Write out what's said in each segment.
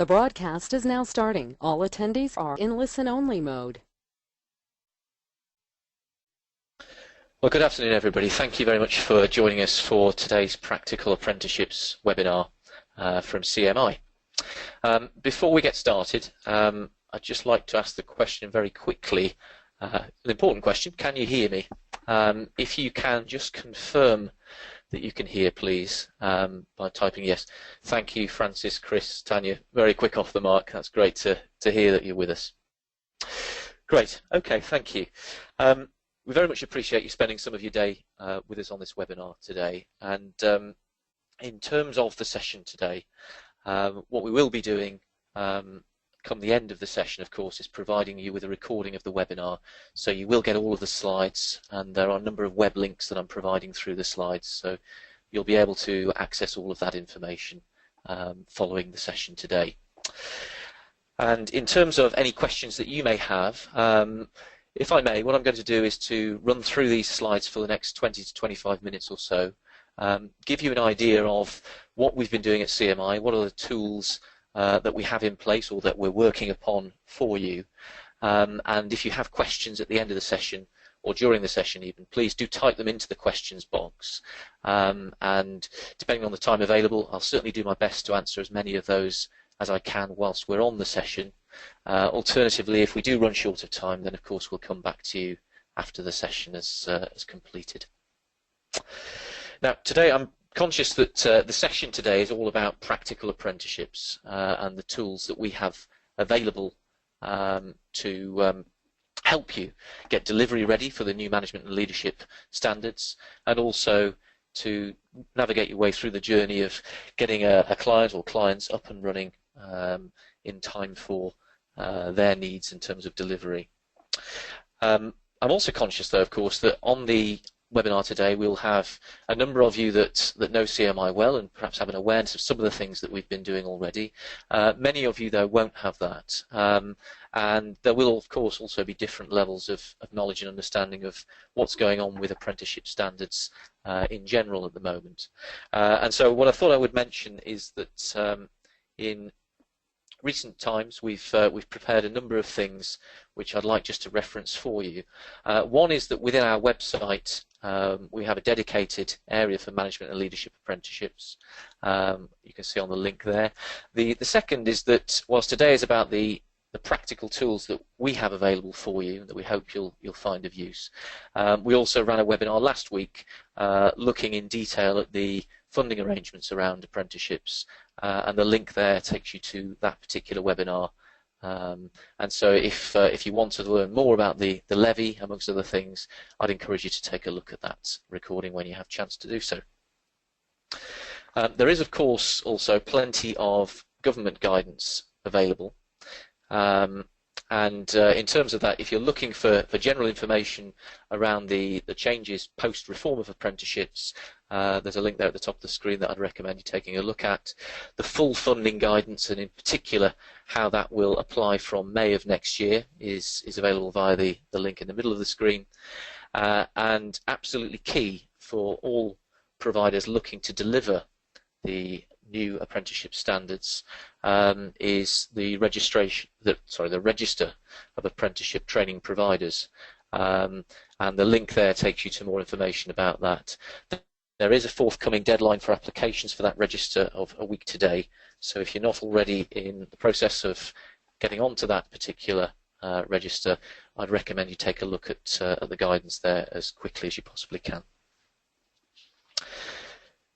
The broadcast is now starting. All attendees are in listen-only mode. Well, good afternoon, everybody. Thank you very much for joining us for today's Practical Apprenticeships webinar from CMI. Before we get started, I'd just like to ask the question very quickly, an important question. Can you hear me? If you can, just confirm that you can hear, please, by typing yes. Thank you, Francis, Chris, Tanya. Very quick off the mark. That's great to hear that you're with us. Great. Okay, thank you. We very much appreciate you spending some of your day with us on this webinar today. And in terms of the session today, what we will be doing come the end of the session, of course, is providing you with a recording of the webinar. So you will get all of the slides, and there are a number of web links that I'm providing through the slides. So you'll be able to access all of that information following the session today. And in terms of any questions that you may have, if I may, what I'm going to do is to run through these slides for the next 20 to 25 minutes or so, give you an idea of what we've been doing at CMI, what are the tools that we have in place or that we're working upon for you. And if you have questions at the end of the session or during the session even, please do type them into the questions box. And depending on the time available, I'll certainly do my best to answer as many of those as I can whilst we're on the session. Alternatively, if we do run short of time, then of course we'll come back to you after the session is completed. Now, today I'm conscious that the session today is all about practical apprenticeships and the tools that we have available to help you get delivery ready for the new management and leadership standards, and also to navigate your way through the journey of getting a client or clients up and running in time for their needs in terms of delivery. I'm also conscious, though, of course, that on the webinar today we'll have a number of you that know CMI well and perhaps have an awareness of some of the things that we've been doing already. Many of you, though, won't have that, and there will of course also be different levels of knowledge and understanding of what's going on with apprenticeship standards in general at the moment. And so what I thought I would mention is that in recent times we've prepared a number of things which I'd like just to reference for you. One is that within our website we have a dedicated area for management and leadership apprenticeships. You can see on the link there. The second is that whilst today is about the practical tools that we have available for you that we hope you'll find of use, we also ran a webinar last week looking in detail at the funding arrangements around apprenticeships, and the link there takes you to that particular webinar. And so if you want to learn more about the levy, amongst other things, I'd encourage you to take a look at that recording when you have a chance to do so. There is, of course, also plenty of government guidance available. And in terms of that, if you're looking for general information around the changes post-reform of apprenticeships, there's a link there at the top of the screen that I'd recommend you taking a look at. The full funding guidance, and in particular how that will apply from May of next year, is available via the link in the middle of the screen. And absolutely key for all providers looking to deliver the new apprenticeship standards is the Register of Apprenticeship Training Providers, and the link there takes you to more information about that. There is a forthcoming deadline for applications for that register of a week today, so if you're not already in the process of getting onto that particular register, I'd recommend you take a look at the guidance there as quickly as you possibly can.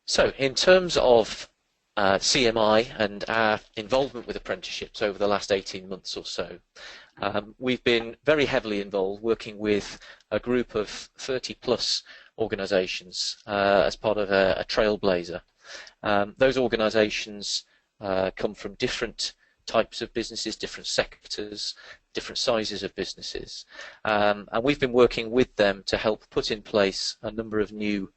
So in terms of CMI and our involvement with apprenticeships over the last 18 months or so, we've been very heavily involved working with a group of 30+ organisations as part of a Trailblazer. Those organisations come from different types of businesses, different sectors, different sizes of businesses, and we've been working with them to help put in place a number of new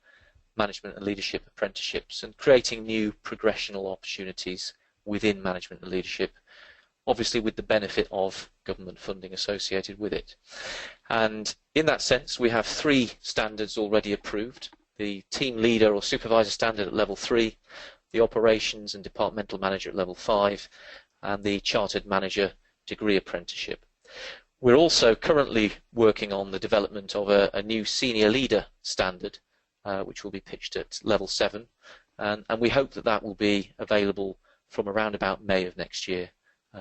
management and leadership apprenticeships and creating new progressional opportunities within management and leadership, obviously with the benefit of government funding associated with it. And in that sense, we have 3 standards already approved: the team leader or supervisor standard at level 3, the operations and departmental manager at level 5, and the Chartered Manager Degree Apprenticeship. We're also currently working on the development of a new Senior Leader standard, which will be pitched at level 7, and we hope that that will be available from around about May of next year.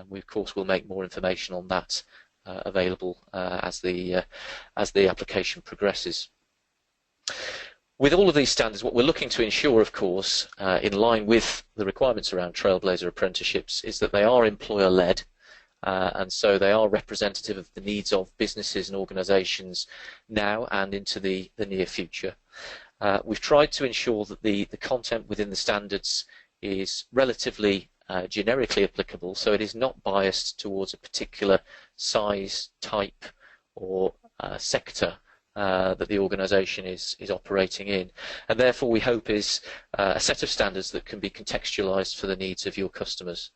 We of course will make more information on that available as the application progresses. With all of these standards, what we're looking to ensure, of course, in line with the requirements around Trailblazer apprenticeships, is that they are employer-led, and so they are representative of the needs of businesses and organisations now and into the near future. We've tried to ensure that the content within the standards is relatively generically applicable, so it is not biased towards a particular size, type or sector that the organisation is operating in, and therefore we hope is a set of standards that can be contextualised for the needs of your customers.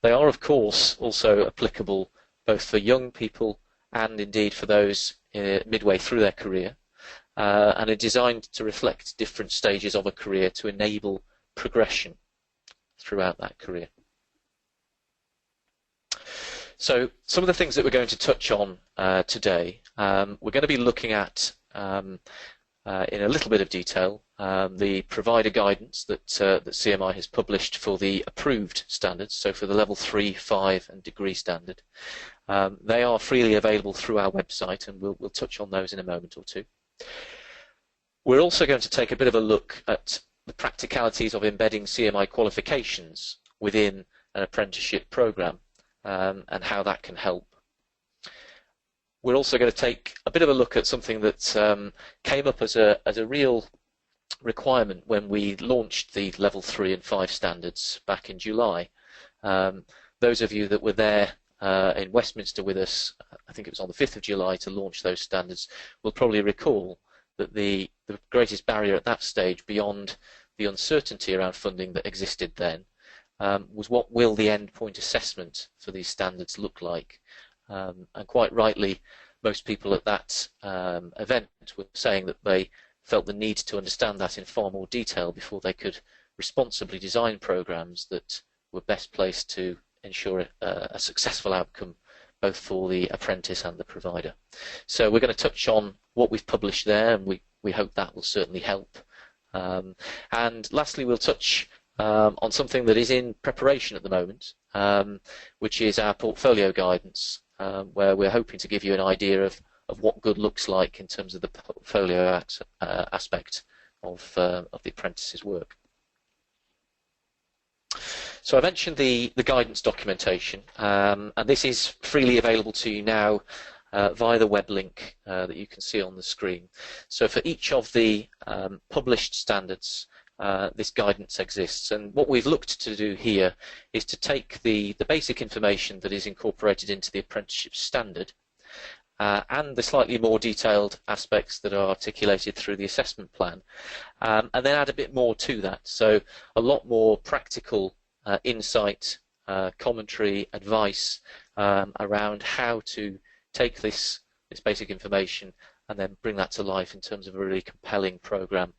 They are of course also applicable both for young people and indeed for those midway through their career, and are designed to reflect different stages of a career to enable progression throughout that career. So some of the things that we're going to touch on today, we're going to be looking at in a little bit of detail the provider guidance that CMI has published for the approved standards, so for the level 3, 5 and degree standard. They are freely available through our website, and we'll touch on those in a moment or two. We're also going to take a bit of a look at the practicalities of embedding CMI qualifications within an apprenticeship programme, and how that can help. We're also going to take a bit of a look at something that came up as a real requirement when we launched the level 3 and 5 standards back in July. Those of you that were there in Westminster with us, I think it was on the 5th of July to launch those standards, will probably recall that the greatest barrier at that stage, beyond the uncertainty around funding that existed then, was what will the endpoint assessment for these standards look like. And quite rightly, most people at that event were saying that they felt the need to understand that in far more detail before they could responsibly design programs that were best placed to ensure a successful outcome both for the apprentice and the provider. So we're going to touch on what we've published there, and we hope that will certainly help. And lastly, we'll touch on something that is in preparation at the moment, which is our portfolio guidance, where we're hoping to give you an idea of what good looks like in terms of the portfolio aspect of the apprentice's work. So I mentioned the guidance documentation, and this is freely available to you now via the web link that you can see on the screen. So for each of the published standards, this guidance exists, and what we've looked to do here is to take the basic information that is incorporated into the apprenticeship standard and the slightly more detailed aspects that are articulated through the assessment plan, and then add a bit more to that. So a lot more practical insight, commentary, advice around how to take this basic information and then bring that to life in terms of a really compelling program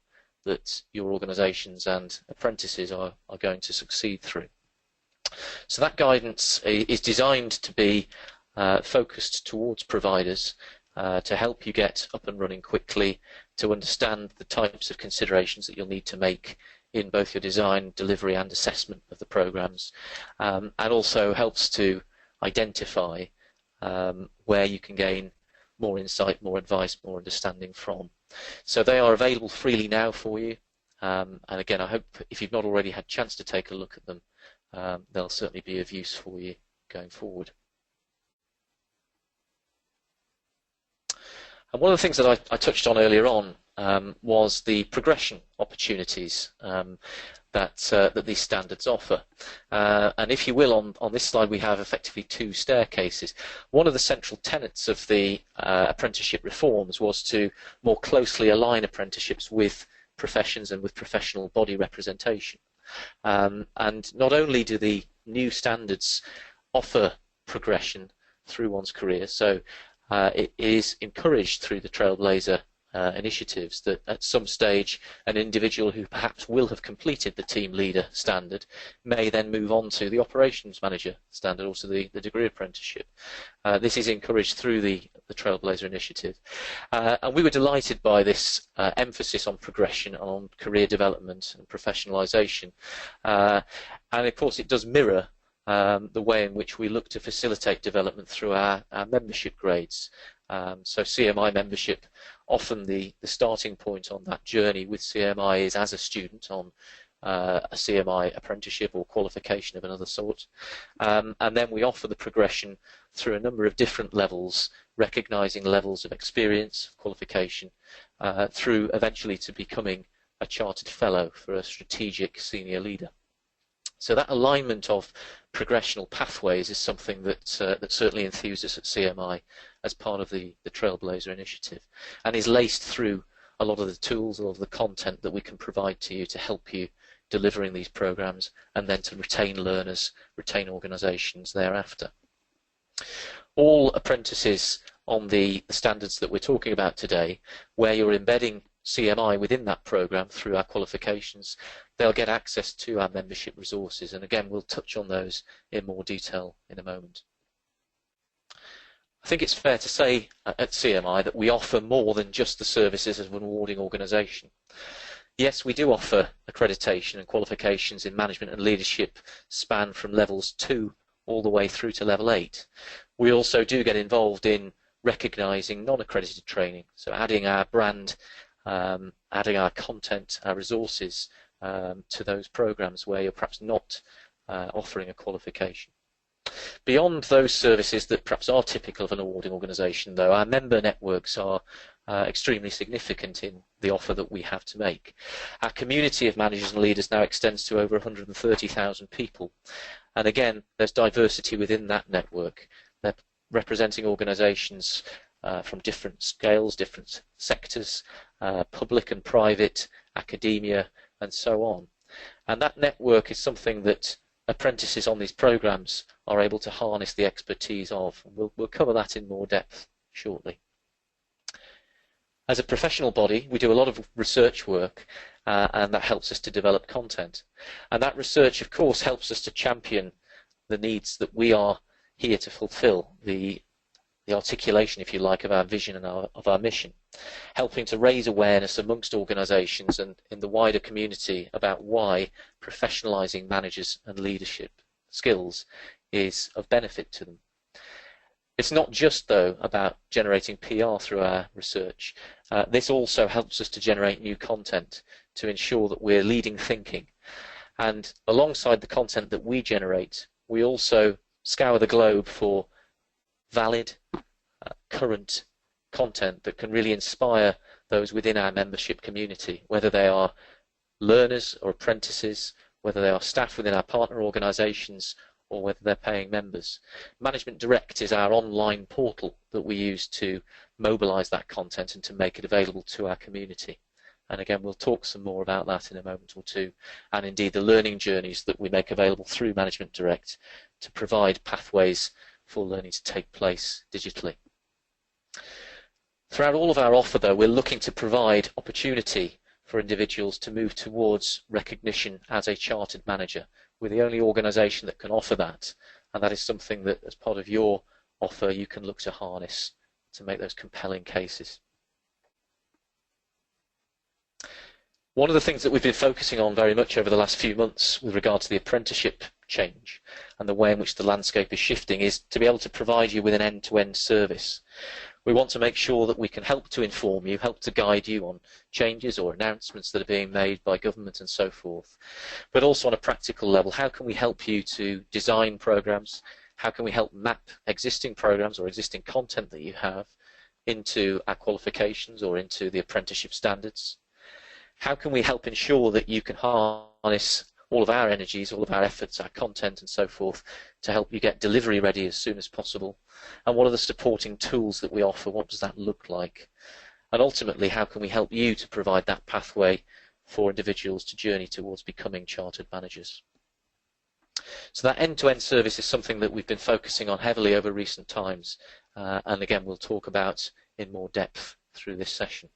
that your organisations and apprentices are going to succeed through. So that guidance is designed to be focused towards providers to help you get up and running quickly, to understand the types of considerations that you'll need to make in both your design, delivery and assessment of the programs, and also helps to identify where you can gain more insight, more advice, more understanding from. So they are available freely now for you, and again I hope if you've not already had a chance to take a look at them, they'll certainly be of use for you going forward. And one of the things that I touched on earlier on was the progression opportunities that these standards offer. And if you will, on this slide we have effectively two staircases. One of the central tenets of the apprenticeship reforms was to more closely align apprenticeships with professions and with professional body representation. And not only do the new standards offer progression through one's career, so it is encouraged through the Trailblazer initiatives, that at some stage an individual who perhaps will have completed the team leader standard may then move on to the operations manager standard, also the degree apprenticeship. This is encouraged through the Trailblazer initiative, and we were delighted by this emphasis on progression, on career development and professionalisation, and of course it does mirror the way in which we look to facilitate development through our membership grades. So CMI membership, often the starting point on that journey with CMI is as a student on a CMI apprenticeship or qualification of another sort, and then we offer the progression through a number of different levels, recognising levels of experience, qualification, through eventually to becoming a chartered fellow for a strategic senior leader. So that alignment of progressional pathways is something that certainly enthuses us at CMI as part of the Trailblazer initiative, and is laced through a lot of the tools, a lot of the content that we can provide to you to help you delivering these programs, and then to retain learners, retain organisations thereafter. All apprentices on the standards that we're talking about today, where you're embedding CMI within that program through our qualifications, they'll get access to our membership resources, and again we'll touch on those in more detail in a moment. I think it's fair to say at CMI that we offer more than just the services of an awarding organisation. Yes, we do offer accreditation and qualifications in management and leadership span from levels 2 all the way through to level 8. We also do get involved in recognising non-accredited training, so adding our brand, adding our content, our resources to those programs where you're perhaps not offering a qualification. Beyond those services that perhaps are typical of an awarding organisation, though, our member networks are extremely significant in the offer that we have to make. Our community of managers and leaders now extends to over 130,000 people, and again there's diversity within that network. They're representing organisations from different scales, different sectors, public and private, academia, and so on. And that network is something that apprentices on these programs are able to harness the expertise of. We'll cover that in more depth shortly. As a professional body, we do a lot of research work, and that helps us to develop content. And that research, of course, helps us to champion the needs that we are here to fulfil, the articulation, if you like, of our vision and of our mission, helping to raise awareness amongst organisations and in the wider community about why professionalising managers and leadership skills is of benefit to them. It's not just, though, about generating PR through our research. This also helps us to generate new content to ensure that we're leading thinking. And alongside the content that we generate, we also scour the globe for valid, current content that can really inspire those within our membership community, whether they are learners or apprentices, whether they are staff within our partner organisations, or whether they're paying members. Management Direct is our online portal that we use to mobilise that content and to make it available to our community. And again, we'll talk some more about that in a moment or two, and indeed the learning journeys that we make available through Management Direct to provide pathways for learning to take place digitally. Throughout all of our offer, though, we're looking to provide opportunity for individuals to move towards recognition as a chartered manager. We're the only organisation that can offer that, and that is something that, as part of your offer, you can look to harness to make those compelling cases. One of the things that we've been focusing on very much over the last few months with regard to the apprenticeship change and the way in which the landscape is shifting is to be able to provide you with an end-to-end service. We want to make sure that we can help to inform you, help to guide you on changes or announcements that are being made by government and so forth. But also on a practical level, how can we help you to design programs? How can we help map existing programs or existing content that you have into our qualifications or into the apprenticeship standards? How can we help ensure that you can harness all of our energies, all of our efforts, our content and so forth to help you get delivery ready as soon as possible? And what are the supporting tools that we offer? What does that look like? And ultimately, how can we help you to provide that pathway for individuals to journey towards becoming chartered managers? So that end-to-end service is something that we've been focusing on heavily over recent times, and again we'll talk about in more depth through this session.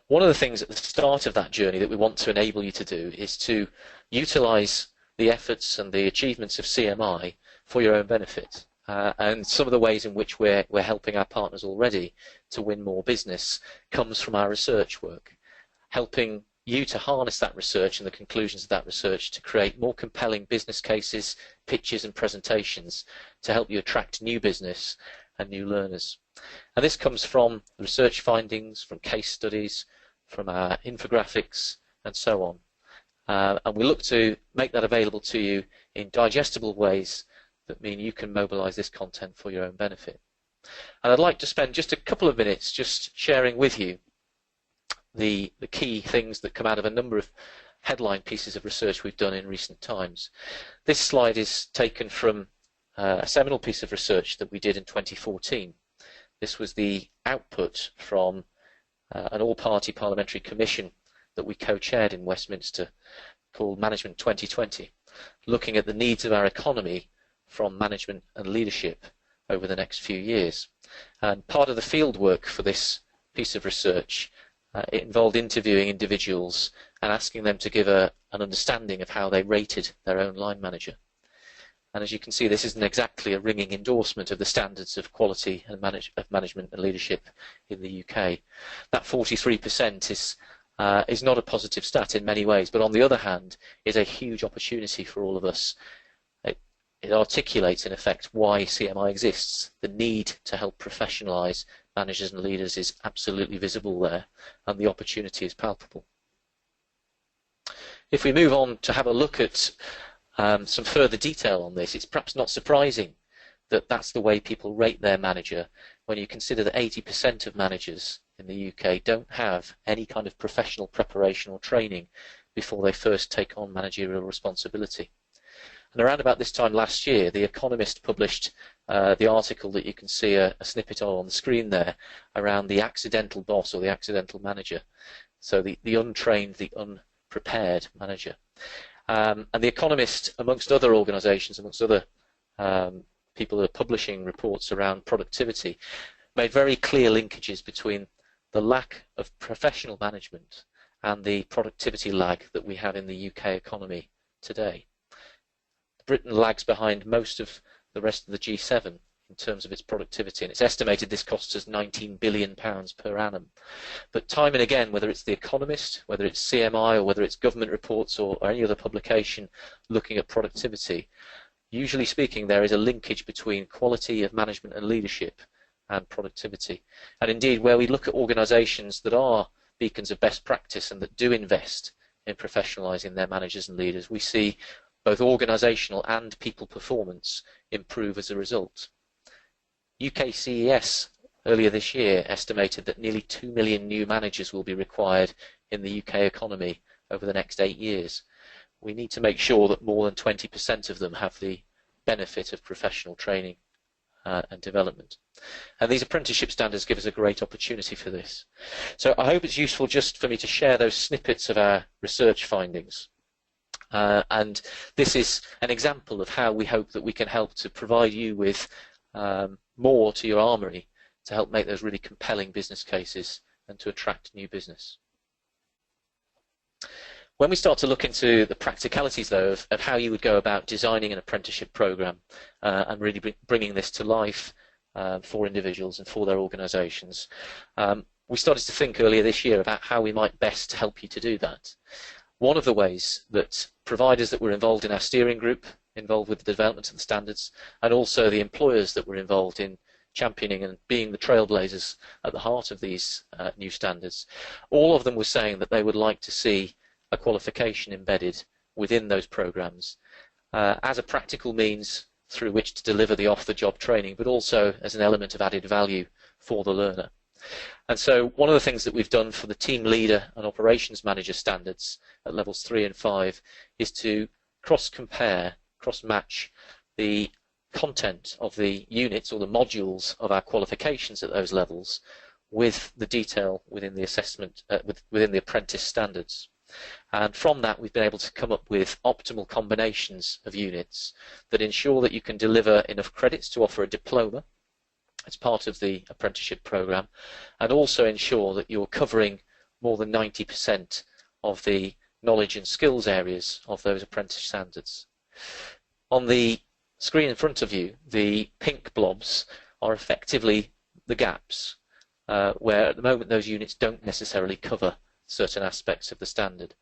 One of the things at the start of that journey that we want to enable you to do is to utilise the efforts and the achievements of CMI for your own benefit. And some of the ways in which we're helping our partners already to win more business comes from our research work, helping you to harness that research and the conclusions of that research to create more compelling business cases, pitches and presentations to help you attract new business and new learners. And this comes from research findings, from case studies, from our infographics and so on. And we look to make that available to you in digestible ways that mean you can mobilise this content for your own benefit. And I'd like to spend just a couple of minutes just sharing with you the key things that come out of a number of headline pieces of research we've done in recent times. This slide is taken from a seminal piece of research that we did in 2014. This was the output from an all-party parliamentary commission that we co-chaired in Westminster called Management 2020, looking at the needs of our economy from management and leadership over the next few years. And part of the field work for this piece of research, it involved interviewing individuals and asking them to give an understanding of how they rated their own line manager. And as you can see, this isn't exactly a ringing endorsement of the standards of quality and of management and leadership in the UK. That 43% is not a positive stat in many ways, but on the other hand, is a huge opportunity for all of us. It articulates, in effect, why CMI exists. The need to help professionalise managers and leaders is absolutely visible there, and the opportunity is palpable. If we move on to have a look at some further detail on this, it's perhaps not surprising that that's the way people rate their manager when you consider that 80% of managers in the UK don't have any kind of professional preparation or training before they first take on managerial responsibility. And around about this time last year, The Economist published the article that you can see a snippet of on the screen there around the accidental boss or the accidental manager. So the untrained, the unprepared manager. And The Economist, amongst other organisations, amongst other people who are publishing reports around productivity, made very clear linkages between the lack of professional management and the productivity lag that we have in the UK economy today. Britain lags behind most of the rest of the G7 in terms of its productivity, and it's estimated this costs us £19 billion per annum. But time and again, whether it's The Economist, whether it's CMI, or whether it's government reports or any other publication looking at productivity, usually speaking, there is a linkage between quality of management and leadership and productivity. And indeed, where we look at organisations that are beacons of best practice and that do invest in professionalising their managers and leaders, we see both organisational and people performance improve as a result. UK CES earlier this year estimated that nearly 2 million new managers will be required in the UK economy over the next 8 years. We need to make sure that more than 20% of them have the benefit of professional training and development. And these apprenticeship standards give us a great opportunity for this. So I hope it's useful just for me to share those snippets of our research findings. And this is an example of how we hope that we can help to provide you with more to your armoury to help make those really compelling business cases and to attract new business. When we start to look into the practicalities, though, of how you would go about designing an apprenticeship programme and really bringing this to life for individuals and for their organisations, we started to think earlier this year about how we might best help you to do that. One of the ways that providers that were involved in our steering group, involved with the development of the standards, and also the employers that were involved in championing and being the trailblazers at the heart of these new standards, all of them were saying that they would like to see a qualification embedded within those programs as a practical means through which to deliver the off-the-job training, but also as an element of added value for the learner. And so one of the things that we've done for the team leader and operations manager standards at levels 3 and 5 is to cross-compare, cross-match the content of the units or the modules of our qualifications at those levels with the detail within the assessment, within the apprentice standards. And from that we've been able to come up with optimal combinations of units that ensure that you can deliver enough credits to offer a diploma as part of the apprenticeship programme, and also ensure that you're covering more than 90% of the knowledge and skills areas of those apprentice standards. On the screen in front of you, the pink blobs are effectively the gaps, where at the moment those units don't necessarily cover certain aspects of the standard.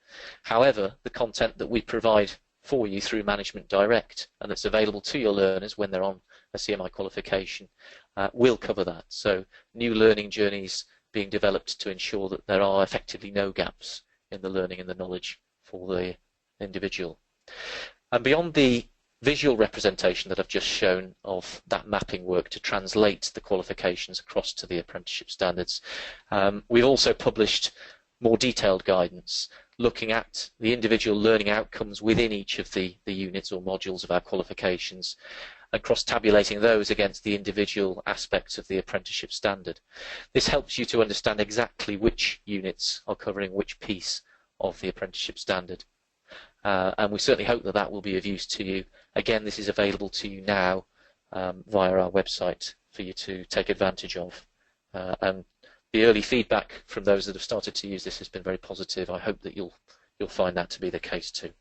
However, the content that we provide for you through Management Direct and that's available to your learners when they're on a CMI qualification will cover that. So new learning journeys being developed to ensure that there are effectively no gaps in the learning and the knowledge for the individual. And beyond the visual representation that I've just shown of that mapping work to translate the qualifications across to the apprenticeship standards, we've also published more detailed guidance looking at the individual learning outcomes within each of the units or modules of our qualifications and cross-tabulating those against the individual aspects of the apprenticeship standard. This helps you to understand exactly which units are covering which piece of the apprenticeship standard. And we certainly hope that that will be of use to you. Again, this is available to you now via our website for you to take advantage of. And the early feedback from those that have started to use this has been very positive. I hope that you'll find that to be the case too.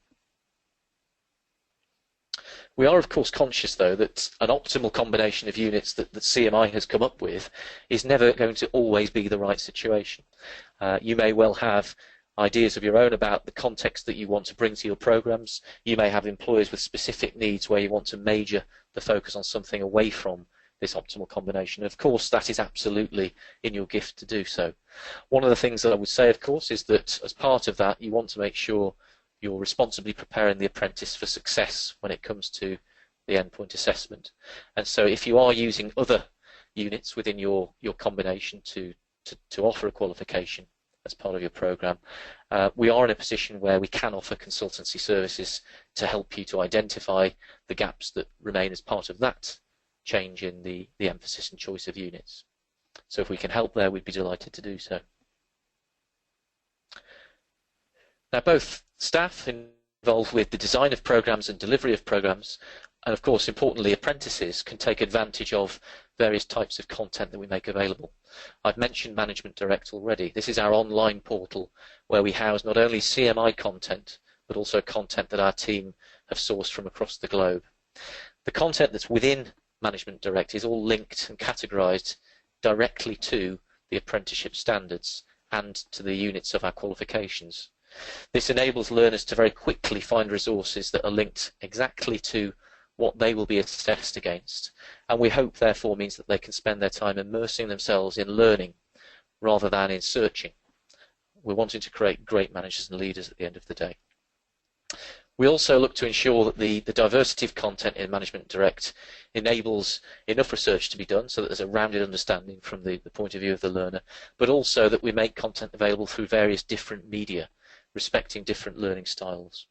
We are of course conscious though that an optimal combination of units that CMI has come up with is never going to always be the right situation. You may well have ideas of your own about the context that you want to bring to your programs. You may have employers with specific needs where you want to major the focus on something away from this optimal combination. Of course, that is absolutely in your gift to do so. One of the things that I would say, of course, is that as part of that, you want to make sure you're responsibly preparing the apprentice for success when it comes to the endpoint assessment. And so if you are using other units within your combination to offer a qualification as part of your program, we are in a position where we can offer consultancy services to help you to identify the gaps that remain as part of that change in the emphasis and choice of units. So if we can help there, we'd be delighted to do so. Now, both staff involved with the design of programs and delivery of programs, and of course importantly apprentices, can take advantage of various types of content that we make available. I've mentioned Management Direct already. This is our online portal where we house not only CMI content but also content that our team have sourced from across the globe. The content that's within Management Direct is all linked and categorized directly to the apprenticeship standards and to the units of our qualifications. This enables learners to very quickly find resources that are linked exactly to what they will be assessed against, and we hope therefore means that they can spend their time immersing themselves in learning rather than in searching. We're wanting to create great managers and leaders at the end of the day. We also look to ensure that the diversity of content in Management Direct enables enough research to be done so that there's a rounded understanding from the point of view of the learner, but also that we make content available through various different media, respecting different learning styles.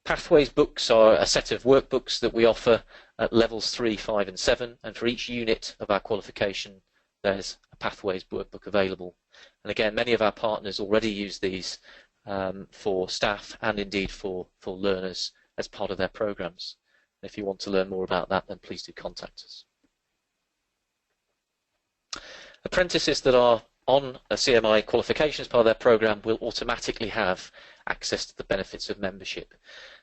Pathways books are a set of workbooks that we offer at levels 3, 5 and 7, and for each unit of our qualification there's a Pathways workbook available. And again, many of our partners already use these for staff and indeed for learners as part of their programs. And if you want to learn more about that, then please do contact us. Apprentices that are on a CMI qualification as part of their program will automatically have access to the benefits of membership,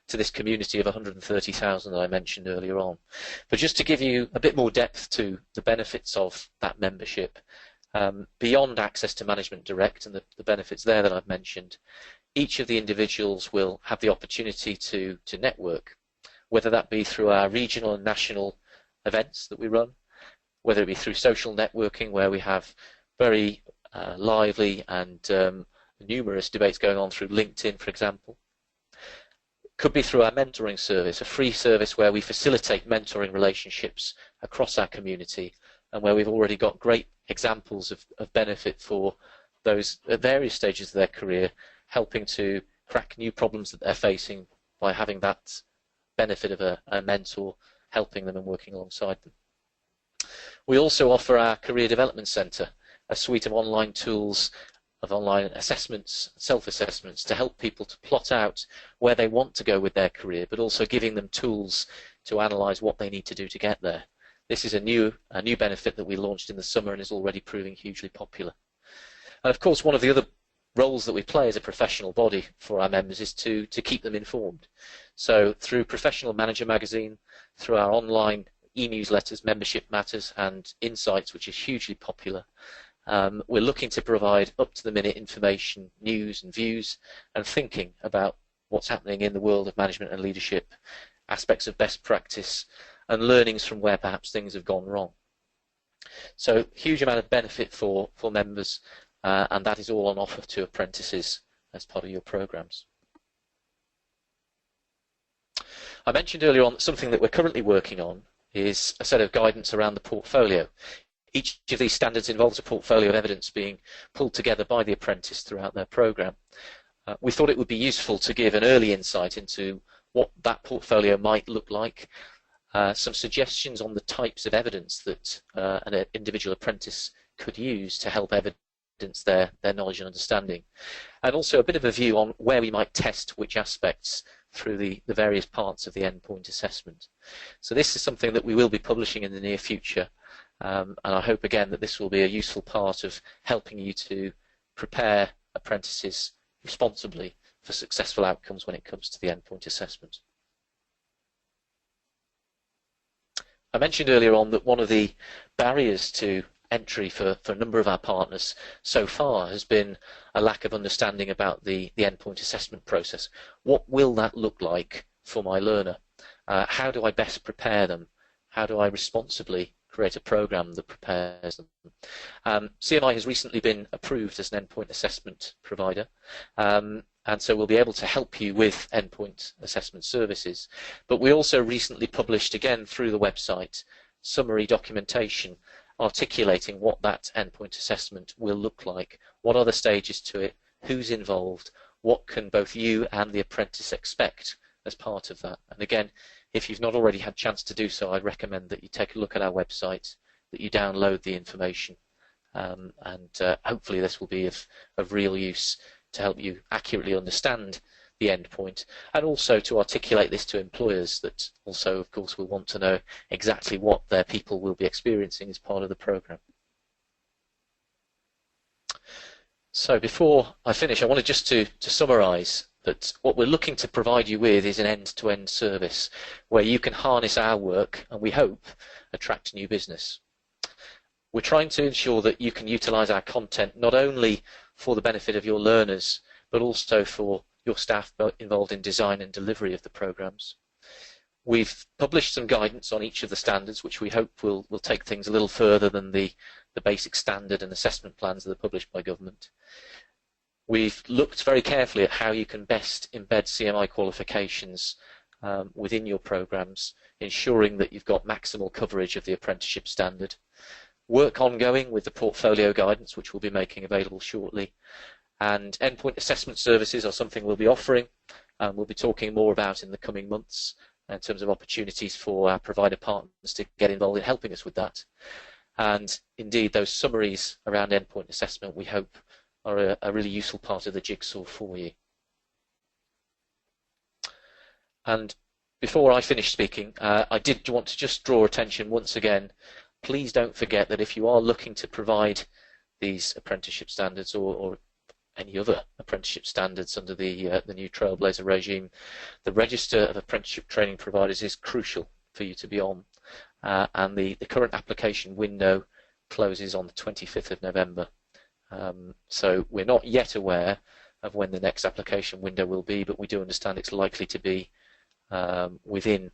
to this community of 130,000 that I mentioned earlier on. But just to give you a bit more depth to the benefits of that membership, beyond access to Management Direct and the benefits there that I've mentioned, each of the individuals will have the opportunity to network, whether that be through our regional and national events that we run, whether it be through social networking where we have very lively and numerous debates going on through LinkedIn, for example. Could be through our mentoring service, a free service where we facilitate mentoring relationships across our community and where we've already got great examples of benefit for those at various stages of their career, helping to crack new problems that they're facing by having that benefit of a mentor helping them and working alongside them. We also offer our Career Development Centre, a suite of online tools, of online assessments, self-assessments to help people to plot out where they want to go with their career, but also giving them tools to analyse what they need to do to get there. This is a new benefit that we launched in the summer and is already proving hugely popular. And of course, one of the other roles that we play as a professional body for our members is to keep them informed. So through Professional Manager magazine, through our online e-newsletters, Membership Matters and Insights, which is hugely popular, we're looking to provide up-to-the-minute information, news and views and thinking about what's happening in the world of management and leadership, aspects of best practice and learnings from where perhaps things have gone wrong. So huge amount of benefit for members, and that is all on offer to apprentices as part of your programs. I mentioned earlier on that something that we're currently working on is a set of guidance around the portfolio. Each of these standards involves a portfolio of evidence being pulled together by the apprentice throughout their program. We thought it would be useful to give an early insight into what that portfolio might look like, some suggestions on the types of evidence that an individual apprentice could use to help evidence their knowledge and understanding, and also a bit of a view on where we might test which aspects through the various parts of the endpoint assessment. So this is something that we will be publishing in the near future, and I hope again that this will be a useful part of helping you to prepare apprentices responsibly for successful outcomes when it comes to the endpoint assessment. I mentioned earlier on that one of the barriers to entry for a number of our partners so far has been a lack of understanding about the endpoint assessment process. What will that look like for my learner? How do I best prepare them? How do I responsibly create a program that prepares them? CMI has recently been approved as an endpoint assessment provider, and so we'll be able to help you with endpoint assessment services. But we also recently published, again through the website, summary documentation articulating what that endpoint assessment will look like, what are the stages to it, who's involved, what can both you and the apprentice expect as part of that. And again, if you've not already had a chance to do so, I'd recommend that you take a look at our website, that you download the information, and hopefully this will be of real use to help you accurately understand the endpoint, and also to articulate this to employers that also, of course, will want to know exactly what their people will be experiencing as part of the program. So before I finish, I wanted just to summarize that what we're looking to provide you with is an end-to-end service where you can harness our work and, we hope, attract new business. We're trying to ensure that you can utilize our content not only for the benefit of your learners, but also for your staff involved in design and delivery of the programs. We've published some guidance on each of the standards, which we hope will take things a little further than the basic standard and assessment plans that are published by government. We've looked very carefully at how you can best embed CMI qualifications within your programs, ensuring that you've got maximal coverage of the apprenticeship standard. Work ongoing with the portfolio guidance, which we'll be making available shortly. And endpoint assessment services are something we'll be offering, and we'll be talking more about in the coming months in terms of opportunities for our provider partners to get involved in helping us with that. And indeed, those summaries around endpoint assessment, we hope, are a really useful part of the jigsaw for you. And before I finish speaking, I did want to just draw attention once again. Please don't forget that if you are looking to provide these apprenticeship standards or any other apprenticeship standards under the new Trailblazer regime, the Register of Apprenticeship Training Providers is crucial for you to be on. And the current application window closes on the 25th of November. So we're not yet aware of when the next application window will be, but we do understand it's likely to be within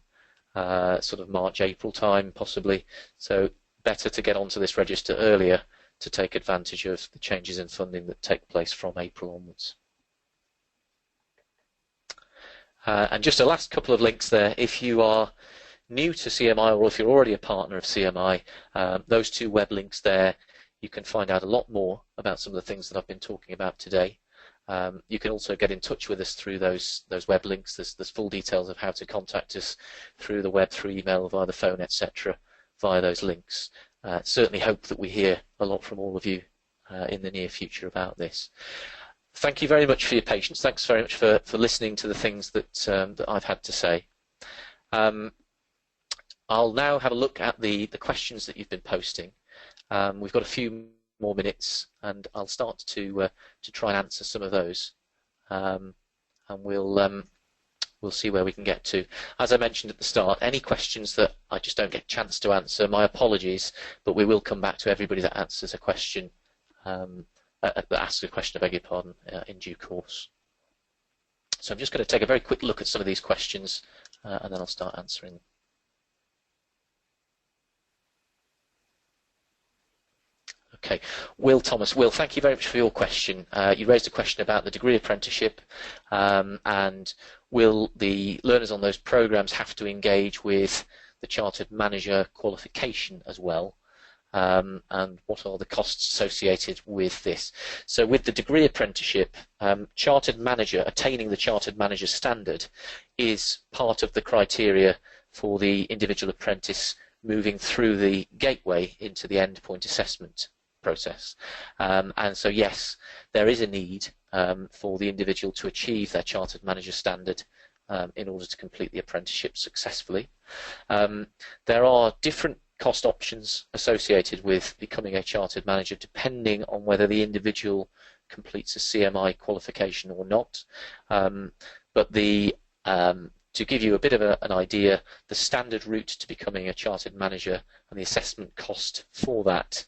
sort of March, April time, possibly. So better to get onto this register earlier to take advantage of the changes in funding that take place from April onwards. And just a last couple of links there. If you are new to CMI or if you're already a partner of CMI, those two web links there, you can find out a lot more about some of the things that I've been talking about today. You can also get in touch with us through those web links. There's full details of how to contact us through the web, through email, via the phone, etc., via those links. Certainly hope that we hear a lot from all of you in the near future about this. Thank you very much for your patience. Thanks very much for listening to the things that I've had to say. I'll now have a look at the questions that you've been posting. We've got a few more minutes, and I'll start to try and answer some of those, and we'll see where we can get to. As I mentioned at the start, any questions that I just don't get a chance to answer, my apologies, but we will come back to everybody that answers a question, that asks a question, I beg your pardon, in due course. So I'm just going to take a very quick look at some of these questions, and then I'll start answering them. Okay, Will Thomas. Will, thank you very much for your question. You raised a question about the degree apprenticeship, and will the learners on those programs have to engage with the Chartered Manager qualification as well? And what are the costs associated with this? So with the degree apprenticeship, Chartered Manager, attaining the Chartered Manager standard is part of the criteria for the individual apprentice moving through the gateway into the endpoint assessment process. And so yes, there is a need for the individual to achieve their Chartered Manager standard in order to complete the apprenticeship successfully. There are different cost options associated with becoming a Chartered Manager depending on whether the individual completes a CMI qualification or not. But to give you a bit of an idea, the standard route to becoming a Chartered Manager and the assessment cost for that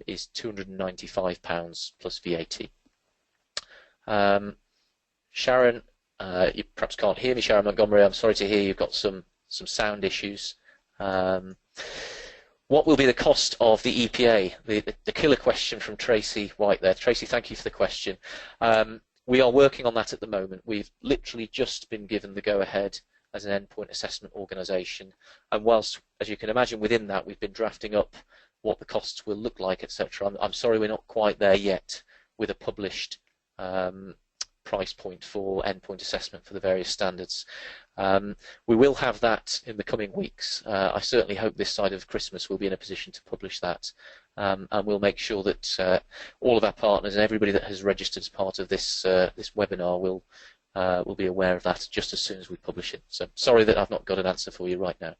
is £295 plus VAT. Sharon, you perhaps can't hear me, Sharon Montgomery. I'm sorry to hear you've got some sound issues. What will be the cost of the EPA? The killer question from Tracy White there. Tracy, thank you for the question. We are working on that at the moment. We've literally just been given the go-ahead as an endpoint assessment organisation, and whilst, as you can imagine, within that we've been drafting up what the costs will look like, etc. I'm sorry we're not quite there yet with a published price point for endpoint assessment for the various standards. We will have that in the coming weeks. I certainly hope this side of Christmas we'll be in a position to publish that, and we'll make sure that all of our partners and everybody that has registered as part of this this webinar will be aware of that just as soon as we publish it. So sorry that I've not got an answer for you right now.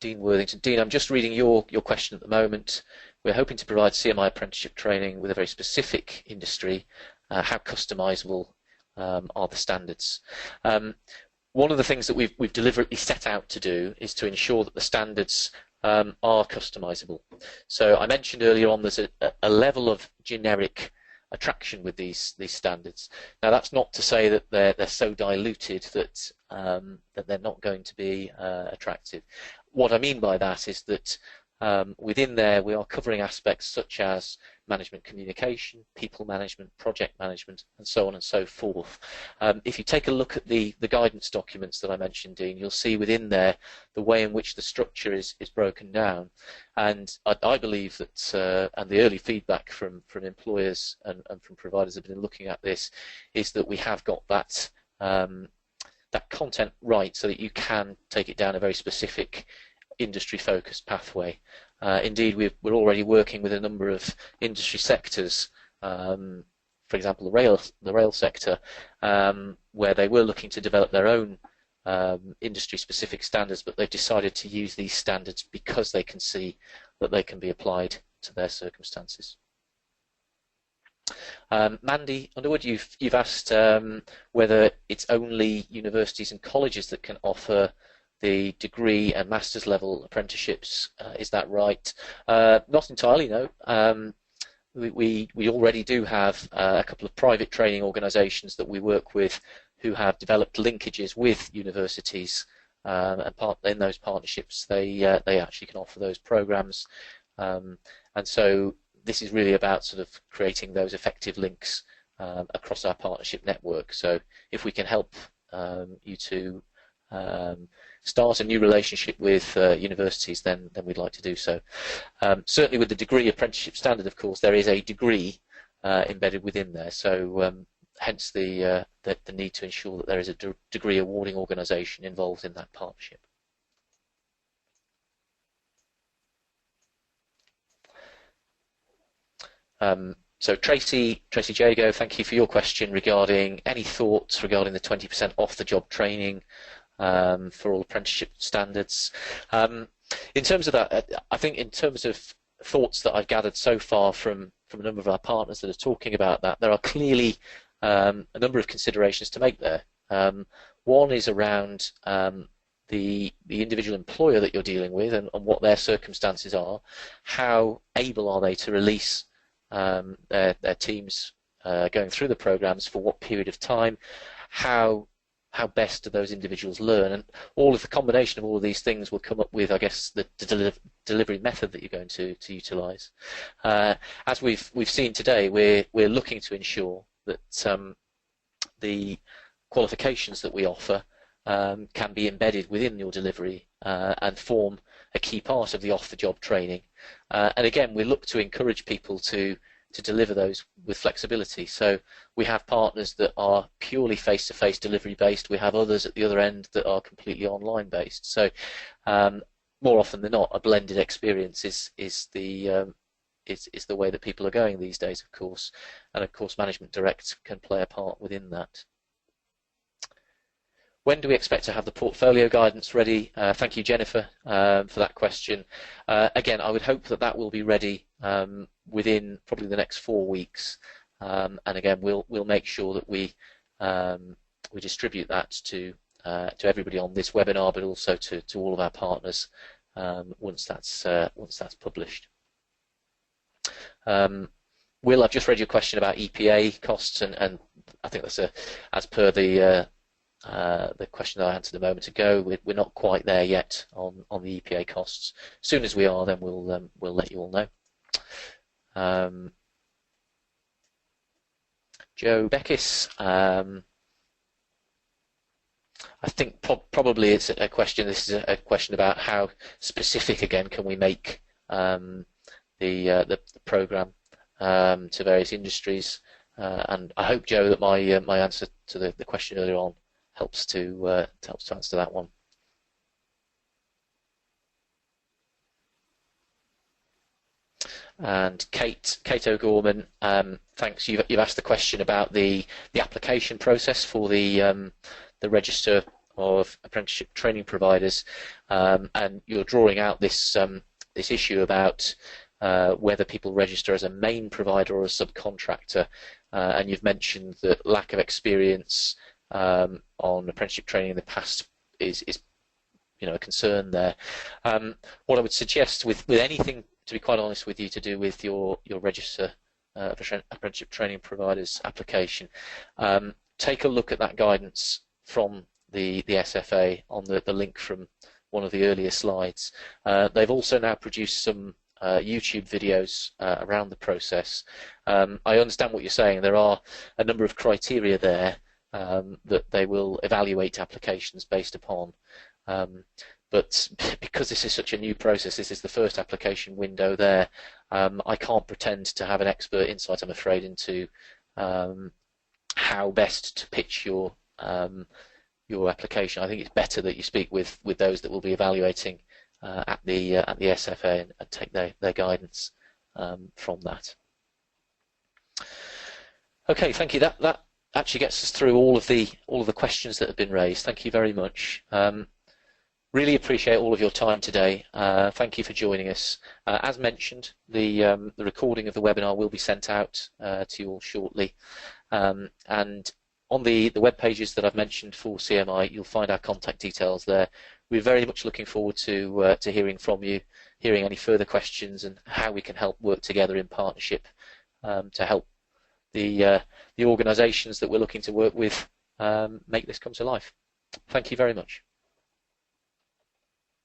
Dean Worthington. Dean, I'm just reading your question at the moment. We're hoping to provide CMI apprenticeship training with a very specific industry. How customizable are the standards? One of the things that we've deliberately set out to do is to ensure that the standards are customizable. So I mentioned earlier on there's a level of generic attraction with these standards. Now that's not to say that they're so diluted that that they're not going to be attractive. What I mean by that is that within there we are covering aspects such as management communication, people management, project management, and so on and so forth. If you take a look at the guidance documents that I mentioned, Dean, you'll see within there the way in which the structure is broken down. And I believe that, and the early feedback from employers and from providers that have been looking at this, is that we have got that that content right so that you can take it down a very specific industry-focused pathway. Indeed, we're already working with a number of industry sectors, for example, the rail sector, where they were looking to develop their own industry-specific standards, but they've decided to use these standards because they can see that they can be applied to their circumstances. Mandy Underwood, you've asked whether it's only universities and colleges that can offer the degree and master's level apprenticeships. Is that right? Not entirely, no. We already do have a couple of private training organisations that we work with who have developed linkages with universities, and in those partnerships they actually can offer those programs, and so this is really about sort of creating those effective links across our partnership network. So if we can help you to start a new relationship with universities, then we'd like to do so. Certainly with the degree apprenticeship standard, of course, there is a degree embedded within there, so hence the need to ensure that there is a degree awarding organisation involved in that partnership. So Tracy Jago, thank you for your question regarding any thoughts regarding the 20% off the job training for all apprenticeship standards. In terms of that, I think in terms of thoughts that I've gathered so far from a number of our partners that are talking about that, there are clearly a number of considerations to make there. One is around the individual employer that you're dealing with and what their circumstances are. How able are they to release their teams going through the programs for what period of time? How best do those individuals learn? And all of the combination of all of these things will come up with, I guess, the delivery method that you're going to utilise. As we've seen today, we're looking to ensure that the qualifications that we offer can be embedded within your delivery and form a key part of the off-the-job training. And again, we look to encourage people to deliver those with flexibility. So we have partners that are purely face-to-face delivery based. We have others at the other end that are completely online based. So more often than not, a blended experience is the way that people are going these days, of course. And of course, Management Direct can play a part within that. When do we expect to have the portfolio guidance ready? Thank you, Jennifer, for that question. Again, I would hope that that will be ready within probably the next 4 weeks. And again, we'll make sure that we distribute that to everybody on this webinar, but also to all of our partners once that's published. Will, I've just read your question about EPA costs, and I think that's as per the question that I answered a moment ago. We're not quite there yet on the EPA costs. As soon as we are, then we'll let you all know. Joe Beckis, I think probably it's a question. This is a question about how specific again can we make the program to various industries, and I hope, Joe, that my answer to the question earlier on helps to answer that one. And Kate O'Gorman, thanks. You've asked the question about the application process for the Register of Apprenticeship Training Providers, and you're drawing out this issue about whether people register as a main provider or a subcontractor, and you've mentioned that lack of experience on apprenticeship training in the past is a concern there. What I would suggest with anything, to be quite honest with you, to do with your Register of Apprenticeship Training Providers application, take a look at that guidance from the SFA on the link from one of the earlier slides. They've also now produced some YouTube videos around the process. I understand what you're saying. There are a number of criteria there that they will evaluate applications based upon. But because this is such a new process, this is the first application window there, I can't pretend to have an expert insight, I'm afraid, into how best to pitch your application. I think it's better that you speak with those that will be evaluating at the SFA and take their guidance from that. Okay, thank you. That actually gets us through all of the questions that have been raised. Thank you very much. Really appreciate all of your time today. Thank you for joining us. As mentioned, the recording of the webinar will be sent out to you all shortly. And on the web pages that I've mentioned for CMI, you'll find our contact details there. We're very much looking forward to hearing from you, hearing any further questions and how we can help work together in partnership to help the organisations that we're looking to work with make this come to life. Thank you very much.